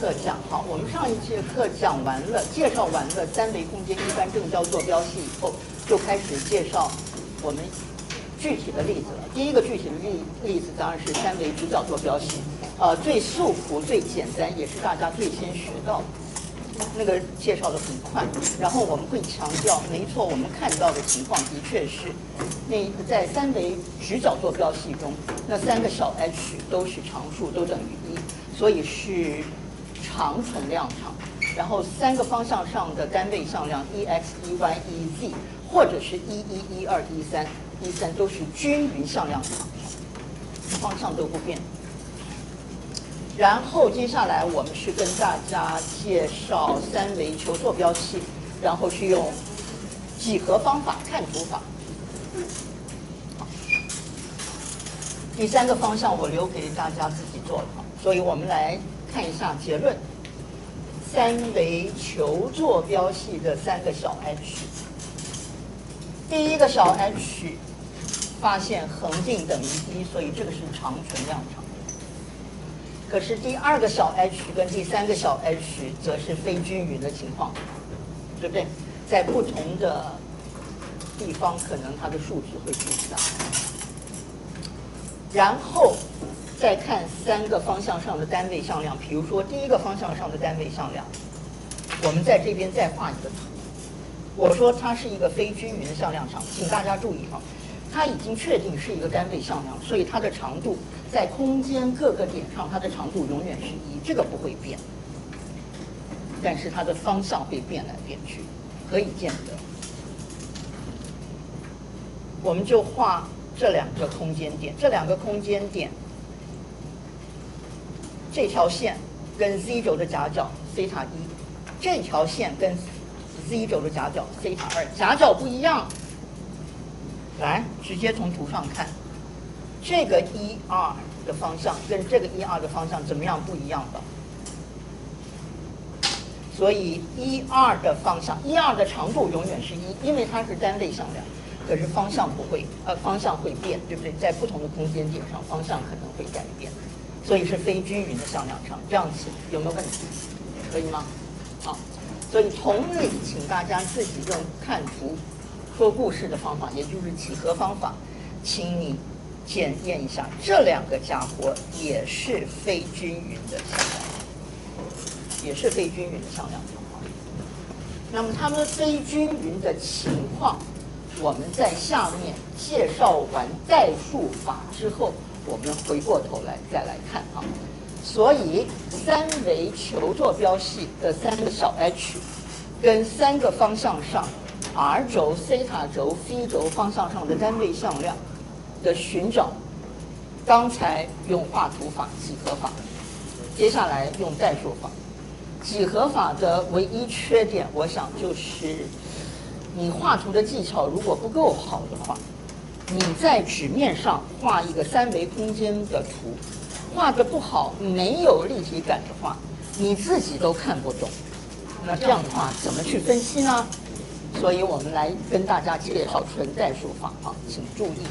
课讲哈，我们上一节课讲完了，介绍完了三维空间一般正交坐标系以后，就开始介绍我们具体的例子了。第一个具体的例子当然是三维直角坐标系，最素朴、最简单，也是大家最先学到的。那个介绍的很快，然后我们会强调，没错，我们看到的情况的确是，在三维直角坐标系中，那三个小 h 都是常数，都等于1，所以是常存量场。然后三个方向上的单位向量 1x、1y、1z， 或者是11、12、13都是均匀向量场，方向都不变。然后接下来我们是跟大家介绍三维球坐标系，然后是用几何方法看图法。第三个方向我留给大家自己做了，所以我们来看一下结论：三维球坐标系的三个小 h， 第一个小 h 发现横径等于1，所以这个是常存量场。可是第二个小 h 跟第三个小 h 则是非均匀的情况，对不对？在不同的地方，可能它的数值会不一样。然后再看三个方向上的单位向量，比如说第一个方向上的单位向量，我们在这边再画一个图。我说它是一个非均匀的向量场，请大家注意哈，它已经确定是一个单位向量，所以它的长度在空间各个点上，它的长度永远是1，这个不会变。但是它的方向会变来变去，可以见得。我们就画这两个空间点，这两个空间点，这条线跟 z 轴的夹角西塔1，这条线跟 z 轴的夹角西塔2，夹角不一样。来，直接从图上看，这个1、2的方向跟这个1、2的方向怎么样不一样的？所以1、2的方向，1、2的长度永远是1，因为它是单位向量。可是方向不会，方向会变，对不对？在不同的空间点上，方向可能会改变，所以是非均匀的向量场。这样子有没有问题？可以吗？好，所以同理，请大家自己用看图说故事的方法，也就是几何方法，请你检验一下这两个家伙也是非均匀的向量，也是非均匀的向量场。那么它们非均匀的情况，我们在下面介绍完代数法之后，我们回过头来再来看啊。所以三维球坐标系的三个小 h， 跟三个方向上 r 轴、西塔轴、phi 轴方向上的单位向量的寻找，刚才用画图法、几何法，接下来用代数法。几何法的唯一缺点，我想就是你画图的技巧如果不够好的话，你在纸面上画一个三维空间的图，画得不好，没有立体感的话，你自己都看不懂。那这样的话，怎么去分析呢？所以我们来跟大家介绍纯代数法啊，请注意。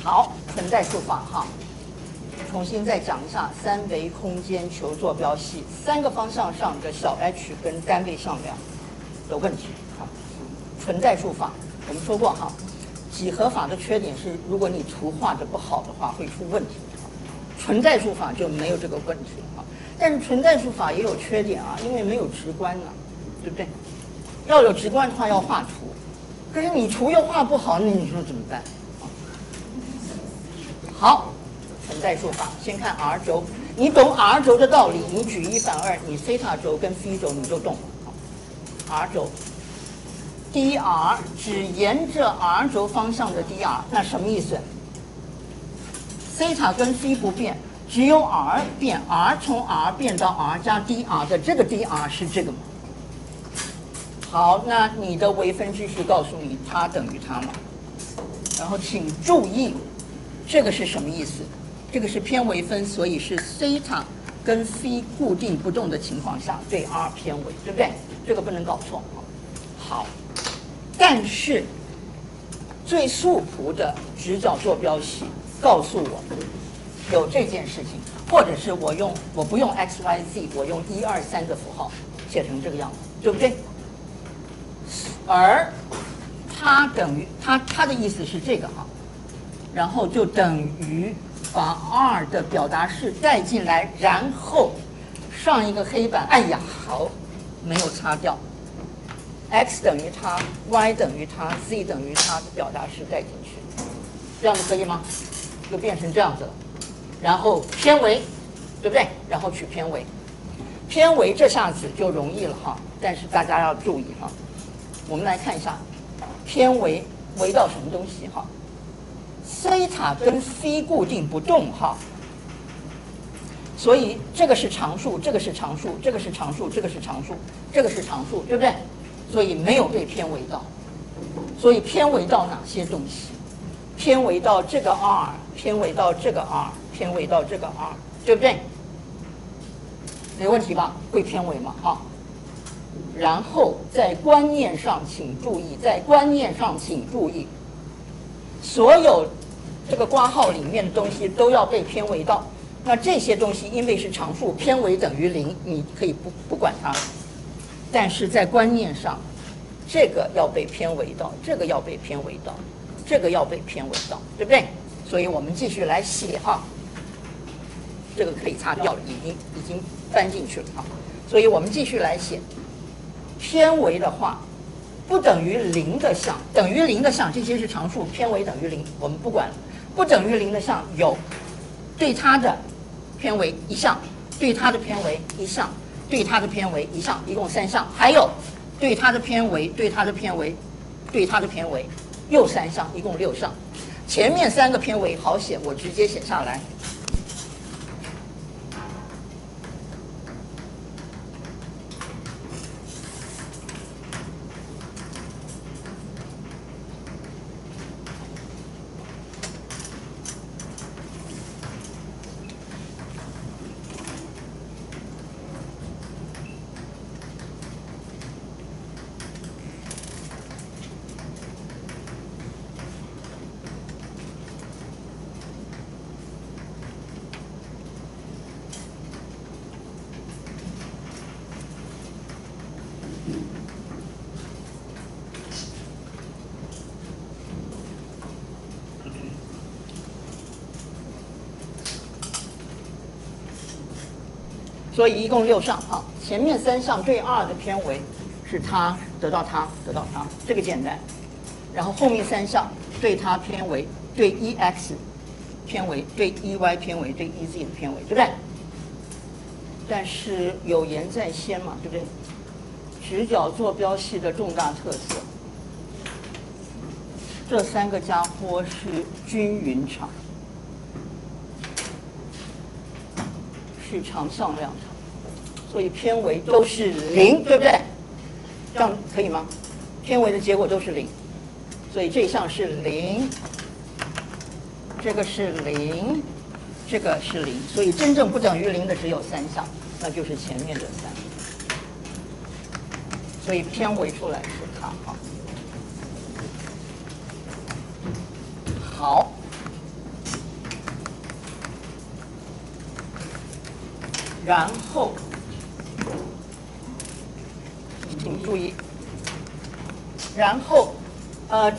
好，存在数法哈。重新再讲一下三维空间求坐标系三个方向上的小 h 跟单位向量的问题。好，存在数法我们说过哈，几何法的缺点是，如果你图画的不好的话会出问题。存在数法就没有这个问题啊，但是存在数法也有缺点啊，因为没有直观啊，对不对？要有直观的话要画图，可是你图又画不好，那你说怎么办？好，存在数法，先看 r 轴，你懂 r 轴的道理，你举一反二，你西塔轴跟 phi 轴你就懂了。r 轴 dr 只沿着 r 轴方向的 dr， 那什么意思？西塔跟 phi 不变，只有 r 变 ，r 从 r 变到 r 加 dr 的这个 dr 是这个吗？好，那你的微分知识告诉你它等于它嘛。然后请注意，这个是什么意思？这个是偏微分，所以是西塔跟 phi 固定不动的情况下对 r 偏微，对不对？这个不能搞错。好，但是最素朴的直角坐标系告诉我有这件事情，或者是我不用 x y z， 我用1、2、3的符号写成这个样子，对不对？而它等于它的意思是这个哈，然后就等于把 r 的表达式带进来，然后上一个黑板，哎呀，好，没有擦掉 ，x 等于它 ，y 等于它 ，z 等于它的表达式带进去，这样子可以吗？就变成这样子了，然后偏微，对不对？然后取偏微，偏微这下子就容易了哈，但是大家要注意哈。我们来看一下，偏微微到什么东西哈？西塔跟 phi 固定不动哈，所以这个是常数，这个是常数，这个是常数，这个是常数，这个是常数，对不对？所以没有被偏微到，所以偏微到哪些东西？偏微到这个 r， 偏微到这个 r， 偏微到这个 r， 对不对？没问题吧？会偏微吗？哈。然后在观念上请注意，在观念上请注意，所有这个括号里面的东西都要被偏微到。那这些东西因为是常数，偏微等于0，你可以不管它。但是在观念上，这个要被偏微到，这个要被偏微到，这个要被偏微到，对不对？所以我们继续来写哈，这个可以擦掉了，已经搬进去了啊。所以我们继续来写。偏微的话，不等于0的项，等于0的项，这些是常数，偏微等于0，我们不管。不等于0的项有对它的偏微一项，对它的偏微一项，对它的偏微一项，一共3项。还有对它的偏微，对它的偏微，对它的偏微，又3项，一共6项。前面3个偏微好写，我直接写下来。所以一共6项哈，前面3项对2的偏微是它得到它得到它，这个简单。然后后面3项对它偏微，对 EX 偏微，对 EY 偏微，对 EZ 的偏微，对不对？但是有言在先嘛，对不对？直角坐标系的重大特色，这3个家伙是均匀场。是长向量场，所以偏微都是0，对不对？这样可以吗？偏微的结果都是0，所以这项是0，这个是0，这个是0，所以真正不等于0的只有3项，那就是前面的3。所以偏微出来是它啊。好，然后，请注意，然后，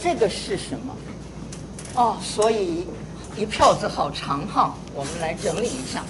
这个是什么？哦，所以一票子好长哈，我们来整理一下。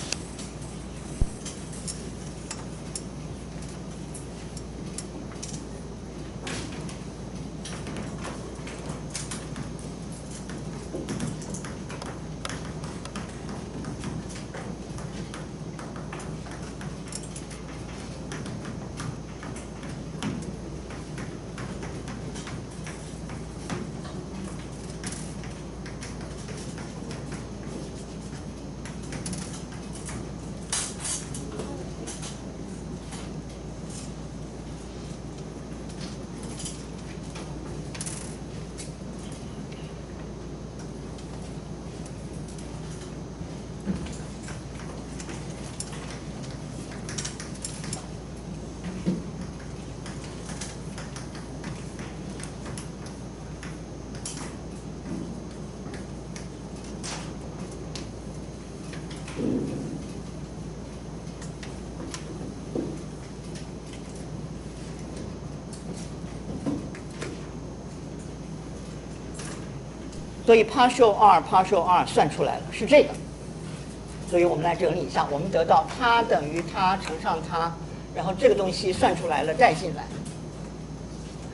所以 partial r 算出来了，是这个。所以我们来整理一下，我们得到它等于它乘上它，然后这个东西算出来了带进来。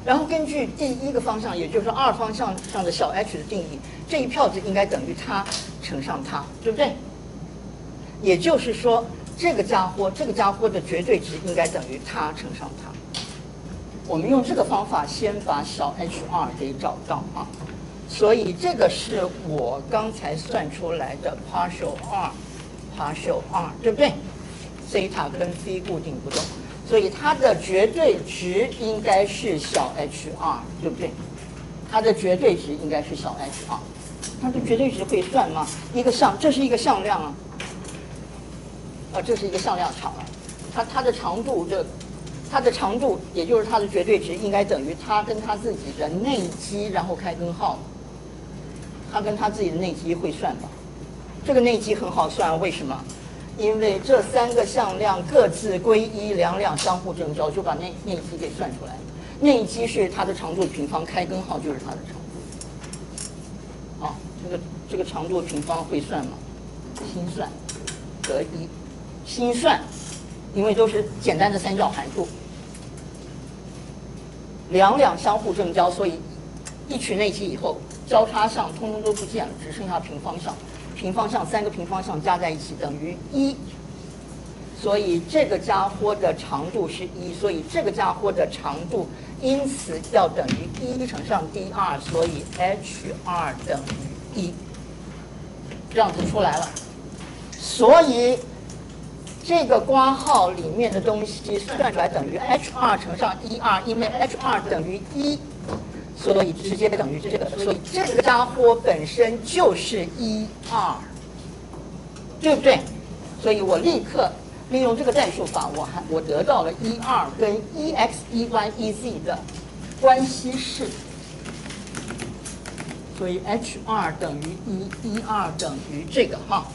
然后根据第一个方向，也就是二方向上的小 h 的定义，这一票子应该等于它乘上它，对不对？也就是说，这个家伙的绝对值应该等于它乘上它。我们用这个方法先把小 hr 给找到啊。所以这个是我刚才算出来的 partial r， 对不对？西塔跟 c 固定不动，所以它的绝对值应该是小 hr， 对不对？它的绝对值应该是小 hr， 它的绝对值会算吗？这是一个向量啊，这是一个向量场啊，它的长度也就是它的绝对值应该等于它跟它自己的内积，然后开根号。它跟它自己的内积会算吧？这个内积很好算，为什么？因为这三个向量各自归一，两两相互正交，就把内积给算出来了。内积是它的长度平方，开根号就是它的长度。好，这个长度平方会算吗？心算得一，心算，因为都是简单的三角函数，两两相互正交，所以一取内积以后。交叉项通通都不见了，只剩下平方项。平方项三个平方项加在一起等于1，所以这个家伙的长度是1，所以这个家伙的长度因此要等于1乘上 dr， 所以 hr 等于1，这样子出来了。所以这个括号里面的东西算出来等于 hr 乘上 dr， 因为 hr 等于1。所以直接等于这个，所以这个家伙本身就是1r，对不对？所以我立刻利用这个代数法，我得到了1r跟1x、1y、1z 的关系式，所以 hr 等于1，1r 等于这个哈。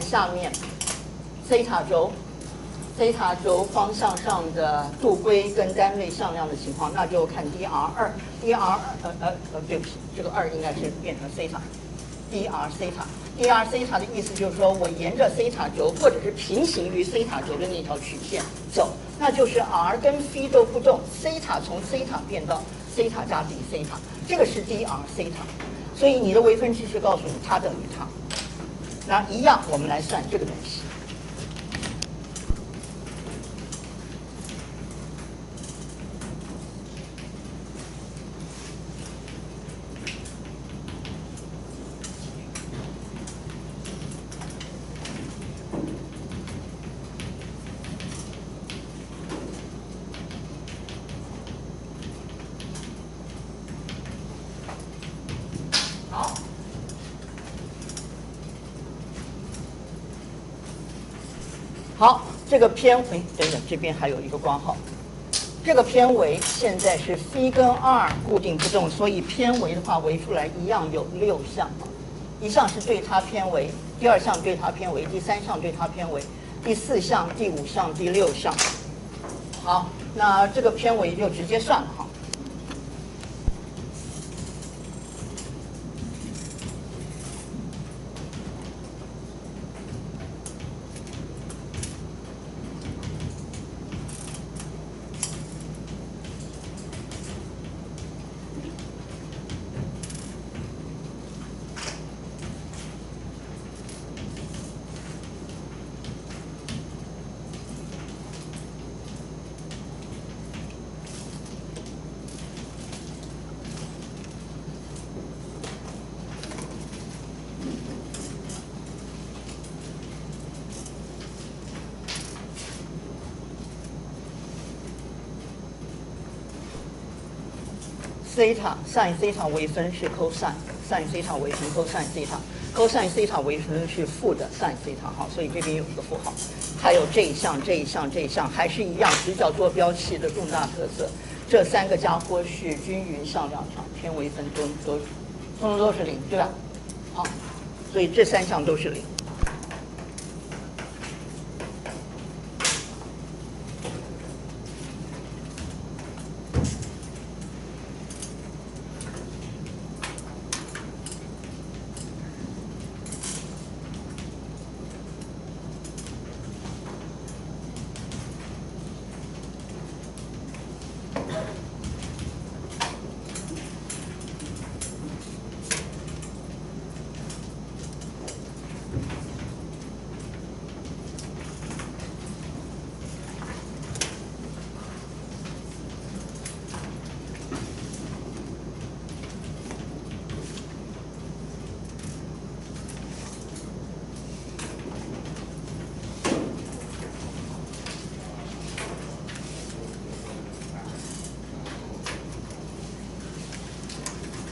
下面西塔轴方向上的度规跟单位向量的情况，那就看 dr2，对不起，这个2应该是变成西塔 ，dr 西塔 dr 西塔的意思就是说我沿着西塔轴或者是平行于西塔轴的那条曲线走，那就是 r 跟 phi 都不动，西塔从西塔变到西塔加 d 西塔，这个是 dr 西塔。所以你的微分知识告诉你它等于它。那一样，我们来算这个东西。好，这个偏等等，这边还有一个括号。这个偏微现在是 phi 跟 r 固定不动，所以偏微的话围出来一样有6项，一项是对它偏微，第2项对它偏微，第3项对它偏微，第4项、第5项、第6项。好，那这个偏微就直接算了哈。西塔 sin 西塔微分是 cosine，sin 西塔微分 cosine 西塔，cosine 西塔微分是负的 sin 西塔，好，所以这边有一个负号。还有这一项、这一项、这一项还是一样，直角坐标系的重大特色。这3个家伙是均匀向量场，偏微分通通都是0，对吧？好，所以这3项都是0。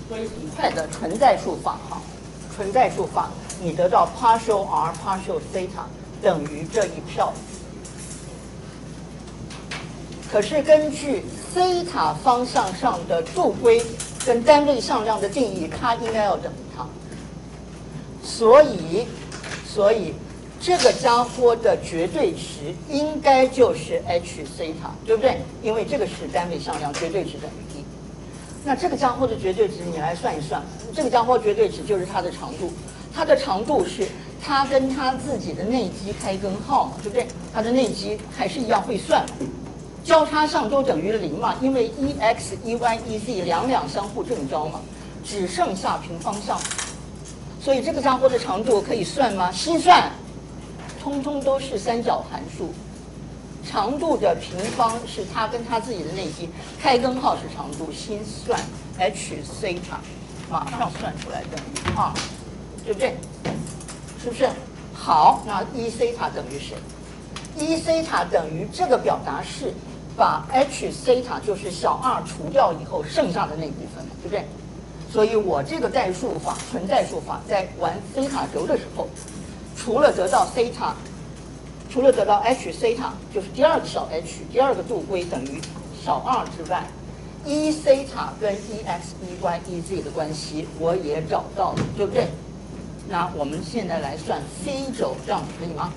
所以很快的纯代数法哈，纯代数法，你得到 partial r partial theta 等于这一票。可是根据西塔方向上的驻规跟单位向量的定义，它应该要等于它。所以这个家伙的绝对值应该就是 h 西塔，对不对？因为这个是单位向量，绝对值等于1。那这个家伙的绝对值你来算一算，这个家伙绝对值就是它的长度，它的长度是它跟它自己的内积开根号嘛，对不对？它的内积还是一样会算嘛，交叉项都等于0嘛，因为 1x 1y 1z 两相互正交嘛，只剩下平方项，所以这个家伙的长度可以算吗？心算，通通都是三角函数。长度的平方是它跟它自己的内积，开根号是长度，心算 h 西塔，马上算出来等于2，对不对？是不是？好，那1西塔等于谁？1西塔等于这个表达式，把 h 西塔就是小2除掉以后剩下的那部分，对不对？所以我这个代数法，纯代数法，在玩西塔轴的时候，除了得到西塔。除了得到 h 西塔，就是第2个小 h， 第2个度规等于小2之外，1西塔跟 1x 1y 1z 的关系我也找到了，对不对？那我们现在来算 c 轴，这样可以吗？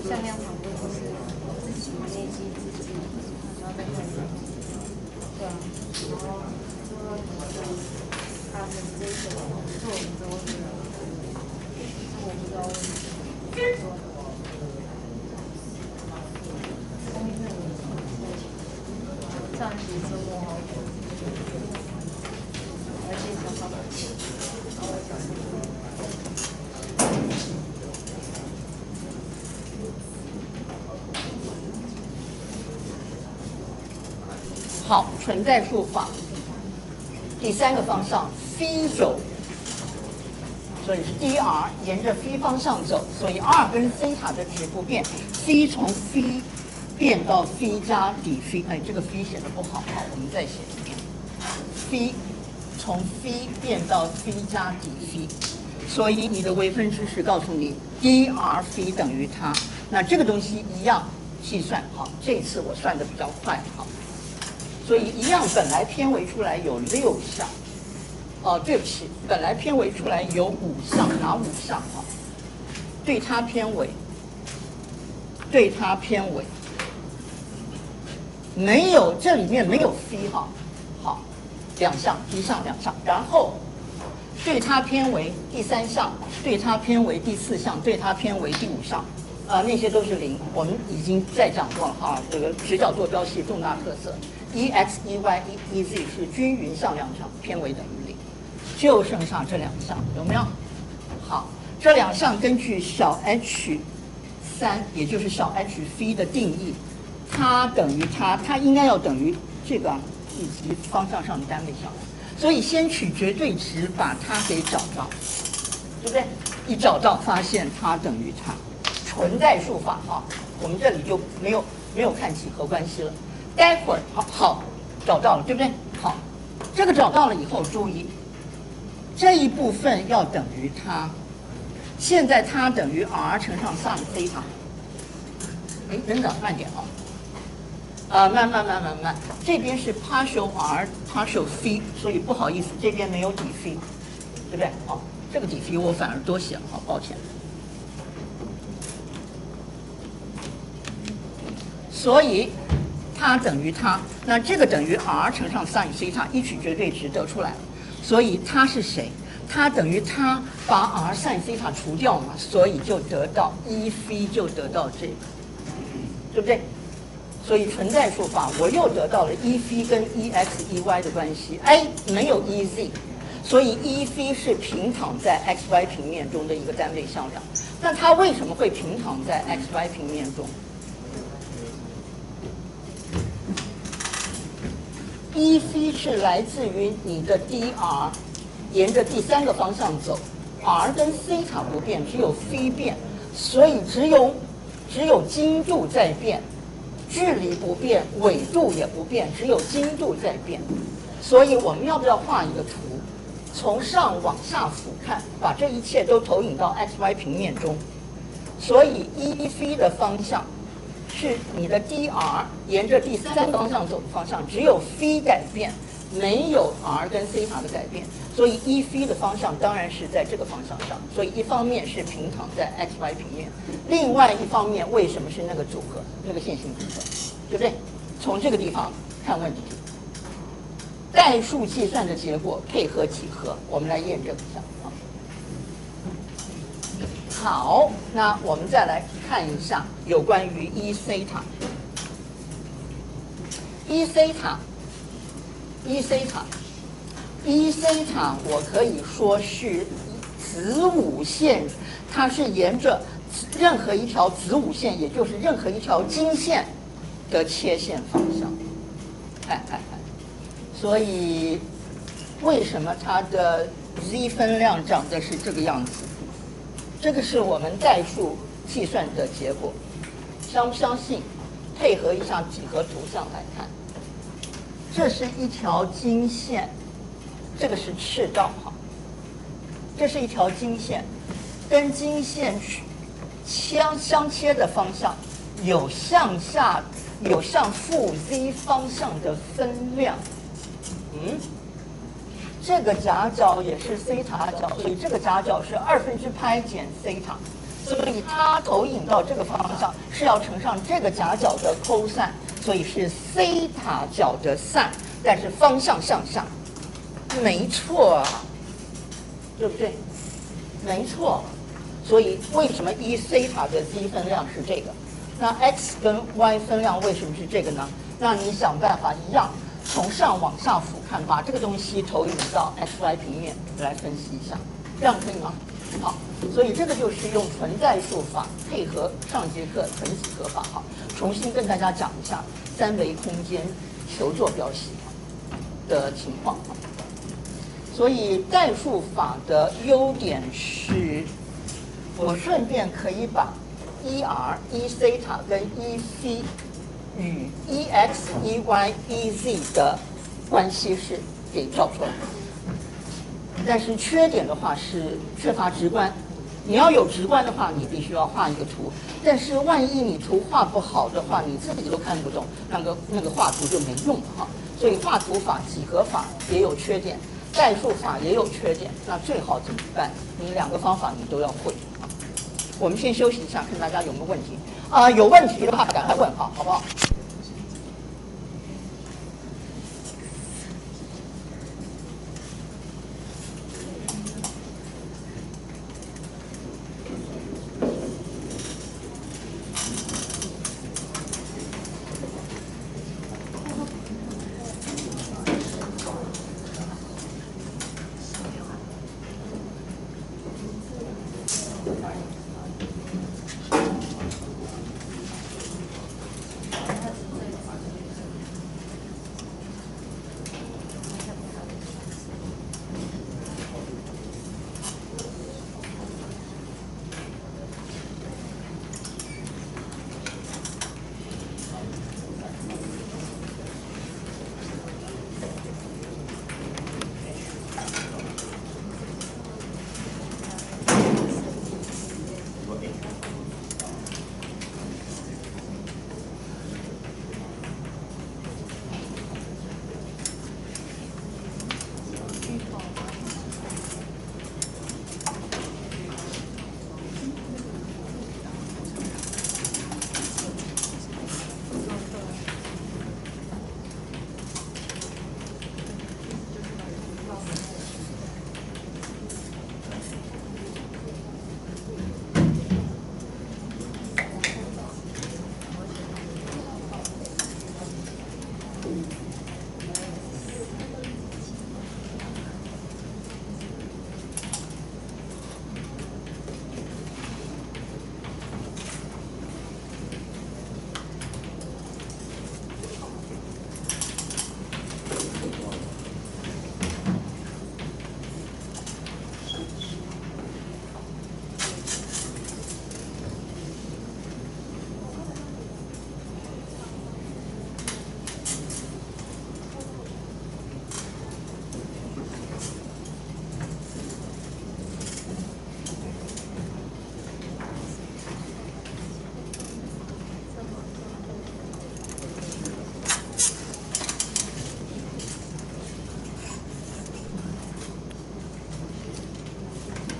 向量长度就是自己累积自己，然后再看一下，对啊，然后他们这个做我们之后，我不知道为什么做。上学周末好久，而且想上课，然后讲。好，存在数法第三个方向 phi 轴，所以是 dr 沿着 phi 方向走，所以 r 跟西塔的值不变 ，phi 从 phi 变到 phi 加底 phi， 哎，这个 phi 写的不好，好，我们再写一遍 ，phi 从 phi 变到 phi 加底 phi， 所以你的微分知识告诉你 dr phi 等于它，那这个东西一样计算，好，这一次我算的比较快，好。所以一样，本来偏微出来有6项，对不起，本来偏微出来有5项，哪5项啊？对它偏微，对它偏微，没有，这里面没有 phi 哈，好，2项，1项2项，然后对它偏微第3项，对它偏微第4项，对它偏微第5项。那些都是0，我们已经在讲过了哈。这个直角坐标系重大特色 ，ex、ey、ez 是均匀向量场，偏微等于0，就剩下这2项，有没有？好，这2项根据小 h3，也就是小 h phi 的定义，它等于它应该要等于这个以及方向上的单位向量，所以先取绝对值把它给找到，对不对？一找到发现它等于它。存在数法啊，我们这里就没有看几何关系了。待会儿好找到了，对不对？好，这个找到了以后，注意这一部分要等于它。现在它等于 r 乘上 sin 西塔。哎，等等，慢点啊。慢，这边是 partial r partial phi， 所以不好意思，这边没有底 phi， 对不对？好，这个底 phi 我反而多写了，好，抱歉。所以它等于它，那这个等于 r 乘上 sin 西塔，一取绝对值得出来了。所以它是谁？它等于它把 r sin 西塔除掉嘛，所以就得到1 phi 就得到这个，对不对？所以存在数法我又得到了1 phi 跟 ex ey 的关系，哎，没有 ez， 所以1 phi 是平躺在 xy 平面中的一个单位向量。那它为什么会平躺在 xy 平面中？1 phi 是来自于你的 dr， 沿着第3个方向走 ，r 跟西塔不变，只有 phi 变，所以只有经度在变，距离不变，纬度也不变，只有经度在变。所以我们要不要画一个图，从上往下俯瞰，把这一切都投影到 xy 平面中？所以1 phi 的方向是你的 dr 沿着第3个方向走的方向，只有 phi 改变，没有 r 跟西塔的改变，所以1 phi 的方向当然是在这个方向上。所以一方面是平躺在 xy 平面，另外一方面为什么是那个组合，那个线性组合，对不对？从这个地方看问题，代数计算的结果配合几何，我们来验证一下啊。好，那我们再来看一下有关于1西塔。1西塔，我可以说是子午线，它是沿着任何一条子午线，也就是任何一条经线的切线方向。所以为什么它的 z 分量长得是这个样子？这个是我们代数计算的结果，相不相信？配合一下几何图像来看，这是一条经线，这个是赤道哈，这是一条经线，跟经线相切的方向有向负 z 方向的分量。这个夹角也是西塔角，所以这个夹角是2/π减西塔，所以它投影到这个方向是要乘上这个夹角的 cos， 所以是西塔角的 sin， 但是方向向下，没错啊，对不对？没错，所以为什么西塔的 z 分量是这个？那 x 跟 y 分量为什么是这个呢？那你想办法一样。从上往下俯瞰，把这个东西投影到 xy 平面来分析一下，这样可以吗？好，所以这个就是用纯代数法配合上节课纯几何法。好，重新跟大家讲一下三维空间球坐标系的情况。所以代数法的优点是，我顺便可以把 1r、1θ 跟 1c。与 EX、EY、EZ 的关系式给找出来，但是缺点的话是缺乏直观。你要有直观的话，你必须要画一个图。但是万一你图画不好的话，你自己都看不懂，那个画图就没用了哈。所以画图法、几何法也有缺点，代数法也有缺点。那最好怎么办？你两个方法你都要会。我们先休息一下，看大家有没有问题。有问题的话赶快问哈，好不好？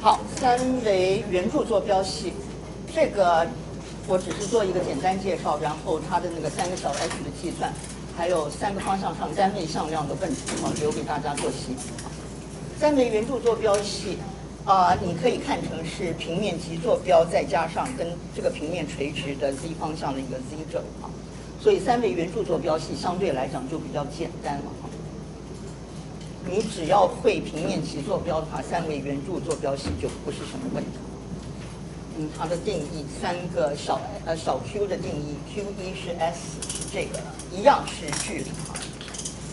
好，三维圆柱坐标系，这个我只是做一个简单介绍，然后它的那个3个小 h 的计算，还有3个方向上单位向量的问题，留给大家做习。三维圆柱坐标系你可以看成是平面极坐标再加上跟这个平面垂直的 z 方向的一个 z 轴所以三维圆柱坐标系相对来讲就比较简单了你只要会平面极坐标的话，三维圆柱坐标系就不是什么问题。它的定义三个小 q 的定义 ，q1 是 s 是这个一样是距离啊，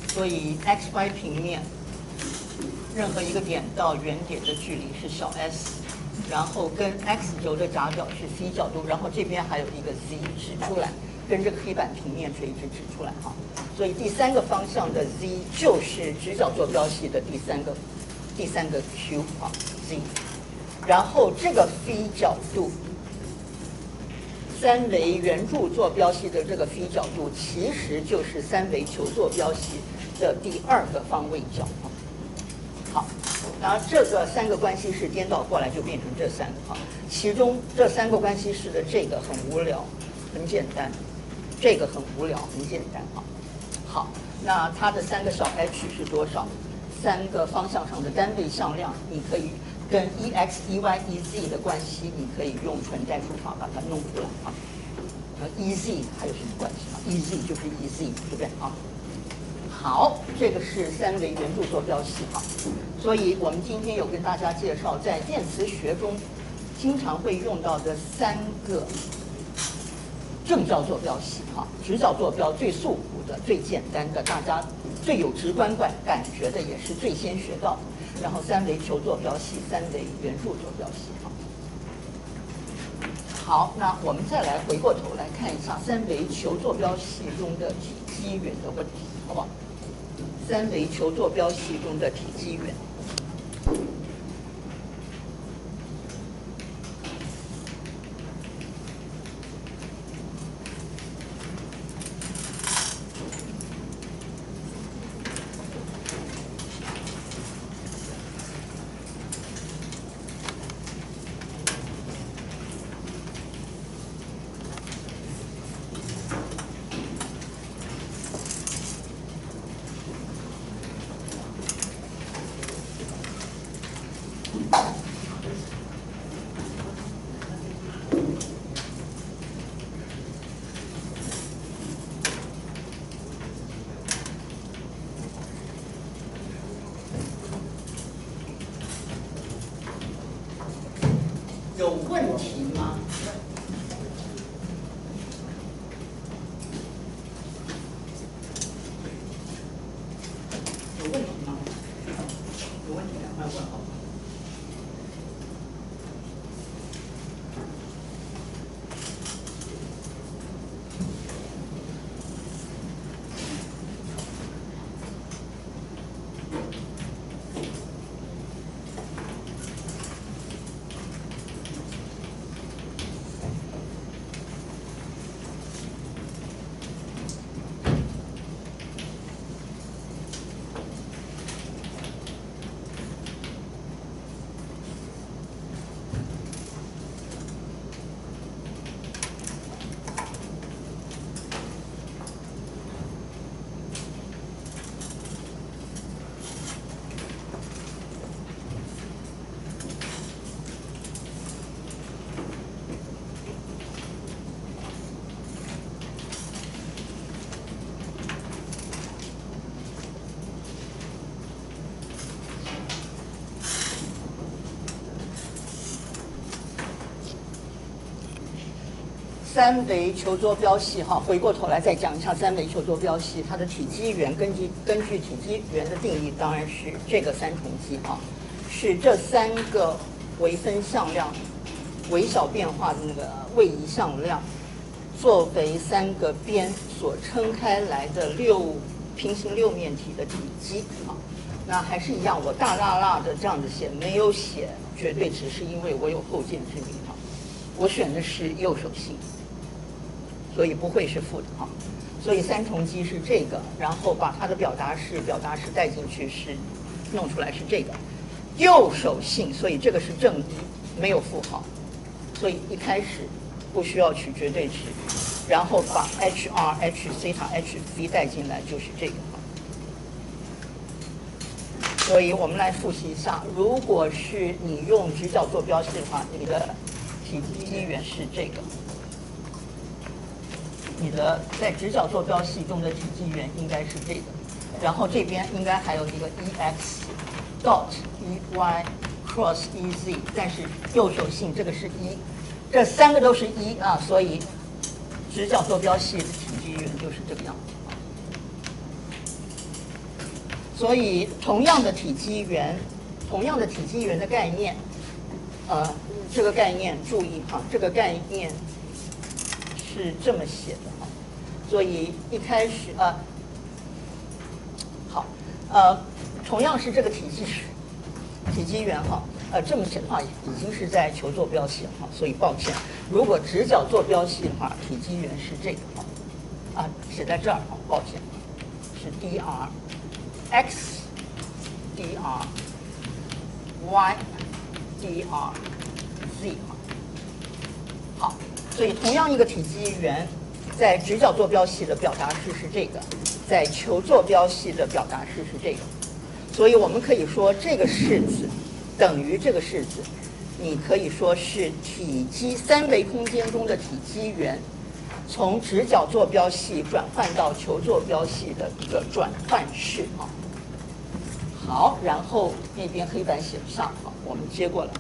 所以 xy 平面任何一个点到原点的距离是小 s， 然后跟 x 轴的夹角是 c 角度，然后这边还有一个 z 指出来，跟这个黑板平面垂直指出来哈，所以第三个方向的 z 就是直角坐标系的第三个 q 啊 z。然后这个 phi 角度，三维圆柱坐标系的这个 phi 角度，其实就是三维球坐标系的第二个方位角。好，然后这个三个关系式颠倒过来就变成这三个哈，其中这三个关系式的这个很无聊，很简单，这个很无聊，很简单哈。好，那它的三个小 h 是多少？三个方向上的单位向量，你可以跟 ex、ey、ez 的关系，你可以用纯代数法把它弄出来啊。ez 还有什么关系啊 ？ez 就是 ez， 对不对啊？好，这个是三维圆柱坐标系哈。所以我们今天有跟大家介绍，在电磁学中经常会用到的三个正交坐标系哈，直角坐标最素朴的、最简单的，大家最有直观感觉的，也是最先学到的。然后三维球坐标系、三维圆柱坐标系哈。好，那我们再来回过头来看一下三维球坐标系中的体积元的问题，好不好？三维球坐标系中的体积元。有问题吗？有问题吗？有问题赶快问好吗？三维球坐标系哈，回过头来再讲一下三维球坐标系，它的体积元根据体积元的定义，当然是这个三重积啊，是这三个微分向量微小变化的那个位移向量，作为三个边所撑开来的平行六面体的体积啊。那还是一样，我大辣辣的这样子写，没有写绝对值，是因为我有后见之明哈。我选的是右手性。所以不会是负的哈，所以三重积是这个，然后把它的表达式带进去是弄出来是这个，右手性，所以这个是正一，没有负号，所以一开始不需要取绝对值，然后把 HR、H 西塔、H C 带进来就是这个哈。所以我们来复习一下，如果是你用直角坐标系的话，你的体积元是这个。你的在直角坐标系中的体积元应该是这个，然后这边应该还有一个 ex dot ey cross ez， 但是右手性这个是一，这3个都是1啊，所以直角坐标系的体积元就是这个样子。所以同样的体积元的概念，这个概念注意哈，这个概念是这么写的哈。所以一开始同样是这个体积元哈，这么写的话已经是在求坐标系哈，所以抱歉，如果直角坐标系的话，体积元是这个哈，写在这儿哈，抱歉，是 dr x dr y dr z 哈。好，所以同样一个体积元，在直角坐标系的表达式是这个，在求坐标系的表达式是这个。所以我们可以说这个式子等于这个式子，你可以说是体积3维空间中的体积元从直角坐标系转换到求坐标系的一个转换式啊。好，然后那边黑板写不上，好，我们接过来。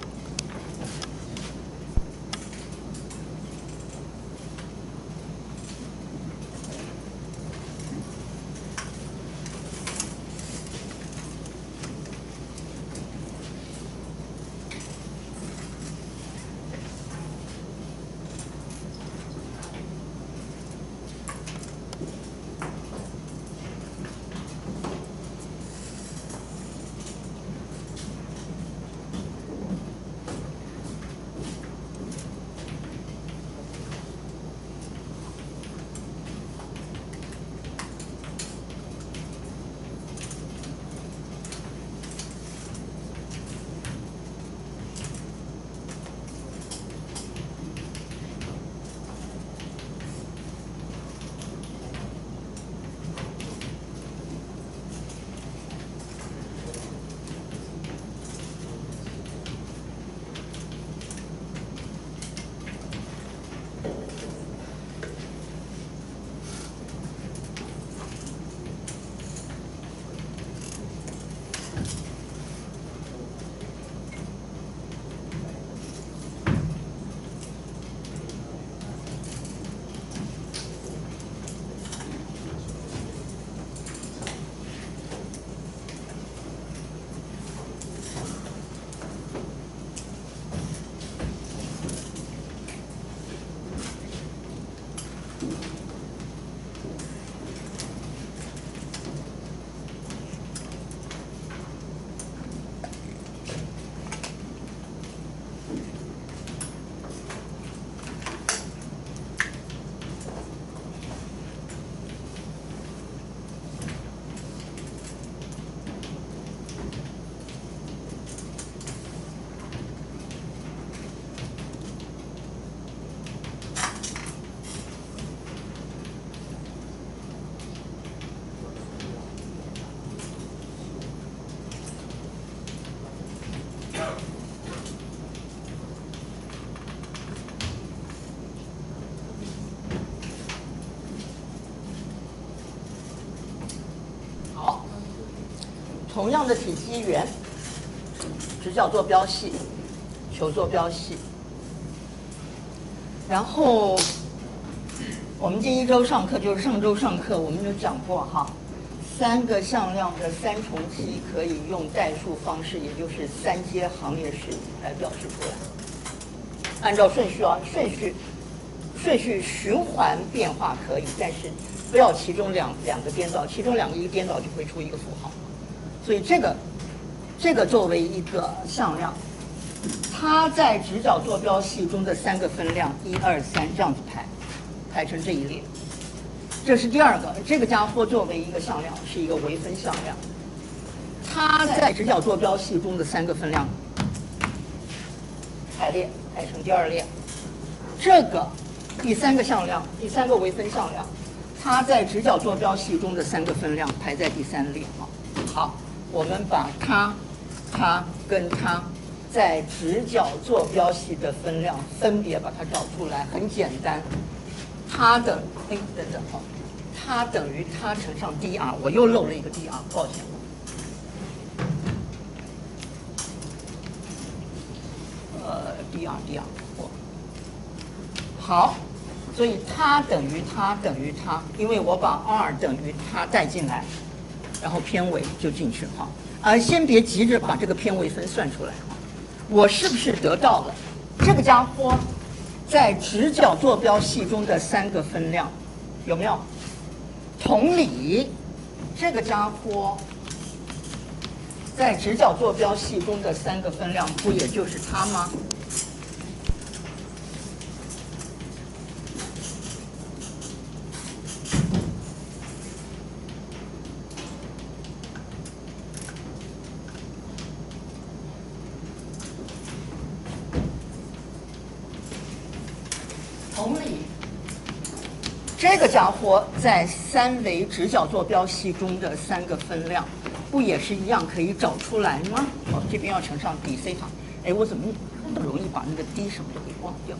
同样的体积元，直角坐标系、求坐标系。然后我们这一周上课，就是上周上课，我们有讲过哈，3个向量的3重积可以用代数方式，也就是3阶行列式来表示出来。按照顺序啊，顺序循环变化可以，但是不要其中两个颠倒，其中2个一个颠倒就会出一个符号。所以这个作为一个向量，它在直角坐标系中的3个分量1、2、3这样子排成这一列。这是第2个，这个家伙作为一个向量是一个微分向量，它在直角坐标系中的3个分量排成第2列。这个第3个向量，第3个微分向量，它在直角坐标系中的3个分量排在第3列啊。好，我们把它跟它在直角坐标系的分量分别把它找出来，很简单。它的等等哈，它等于它乘上 dr， 我又漏了一个 dr， 抱歉。dr 我好，所以它等于它等于它，因为我把 r 等于它带进来，然后偏微就进去哈。先别急着把这个偏微分算出来哈。我是不是得到了这个家伙在直角坐标系中的3个分量？有没有？同理，这个家伙在直角坐标系中的3个分量，不也就是它吗？同理，这个家伙在3维直角坐标系中的3个分量，不也是一样可以找出来吗？哦，这边要乘上 d 西塔。哎，我怎么那么容易把那个 d 什么都给忘掉？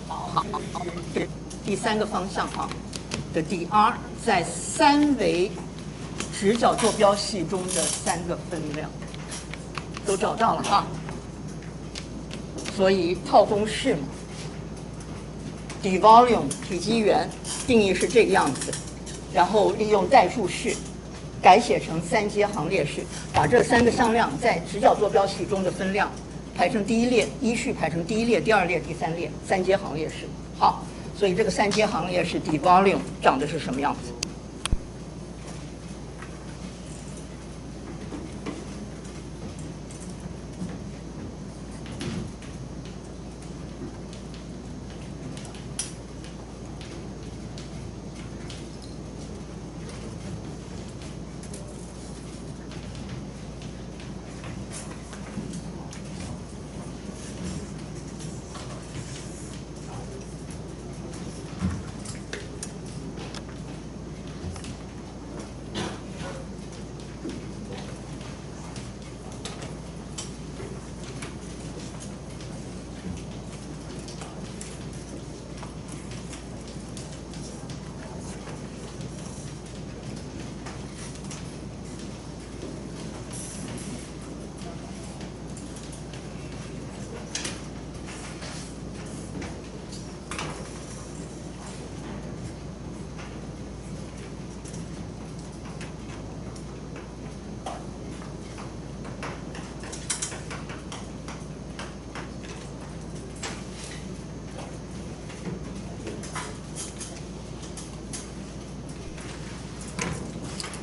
好，这第3个方向哈的 dr 在3维直角坐标系中的3个分量都找到了哈。所以套公式嘛。d volume 体积元定义是这个样子，然后利用代数式改写成3阶行列式，把这3个向量在直角坐标系中的分量排成第一列，依序排成第一列、第2列、第3列，3阶行列式。好，所以这个3阶行列式 d volume 长的是什么样子？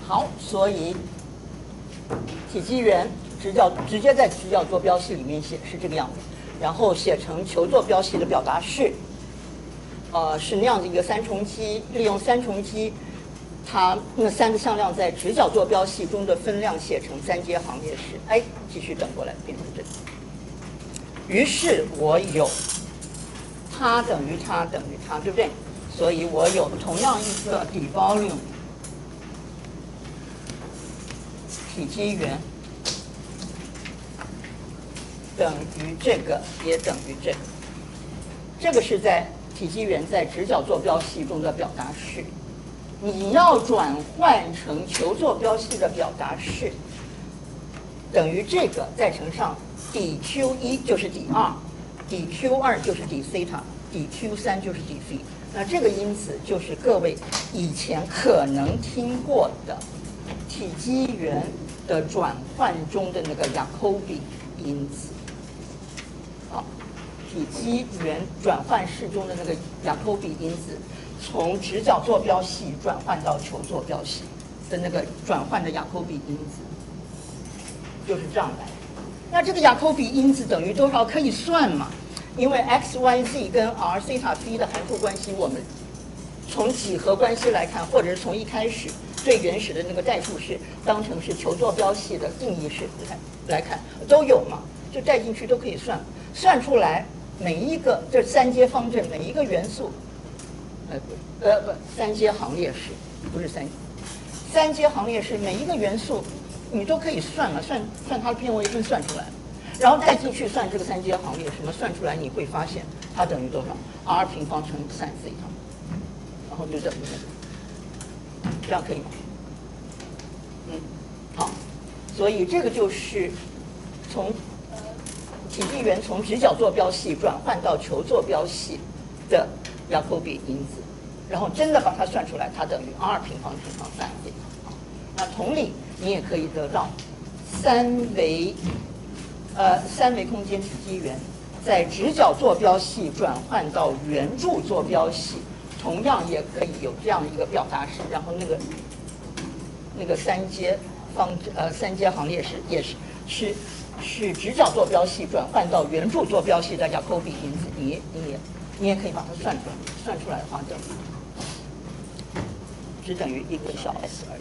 好，所以体积元直接在直角坐标系里面写是这个样子，然后写成球坐标系的表达式，是那样的一个3重基，利用3重基，它那3个向量在直角坐标系中的分量写成3阶行列式，哎，继续等过来变成这个。于是我有它等于它等于它，对不对？所以我有同样一个 d volume 体积元等于这个，也等于这个。这个是在体积元在直角坐标系中的表达式。你要转换成球坐标系的表达式，等于这个再乘上 dq1 就是 d2，dq2 就是 d 西塔，dq3 就是 d phi。那这个因子就是各位以前可能听过的体积元的转换中的那个雅科比因子。好，体积元转换式中的那个雅科比因子，从直角坐标系转换到球坐标系的那个转换的雅科比因子，就是这样来的。那这个雅科比因子等于多少？可以算嘛？因为 x、y、z 跟 r、西塔、phi 的函数关系，我们从几何关系来看，或者是从一开始最原始的那个代数式当成是球坐标系的定义式来看，都有嘛，就带进去都可以算，算出来每一个这3阶方阵每一个元素，3阶行列式不是3阶行列式每一个元素你都可以算了，算它的偏微分算出来，然后再进去算这个3阶行列什么算出来，你会发现它等于多少 ？r 平方乘3西塔，然后就等于这样可以吗？好，所以这个就是从体积元从直角坐标系转换到球坐标系的雅科比因子，然后真的把它算出来，它等于 r 平方乘上3a。那同理，你也可以得到三维空间体积元在直角坐标系转换到圆柱坐标系，同样也可以有这样一个表达式，然后那个三阶行列是直角坐标系转换到圆柱坐标系的雅科比因子，你也可以把它算出来，算出来的话只等于1个小 s 而已。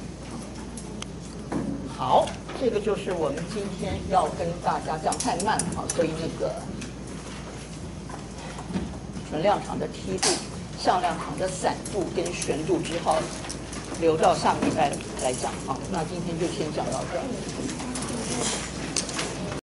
好，这个就是我们今天要跟大家讲，太慢了啊，所以那个纯量场的梯度、向量场的散度跟旋度只好留到下个礼拜来讲啊。那今天就先讲到这儿。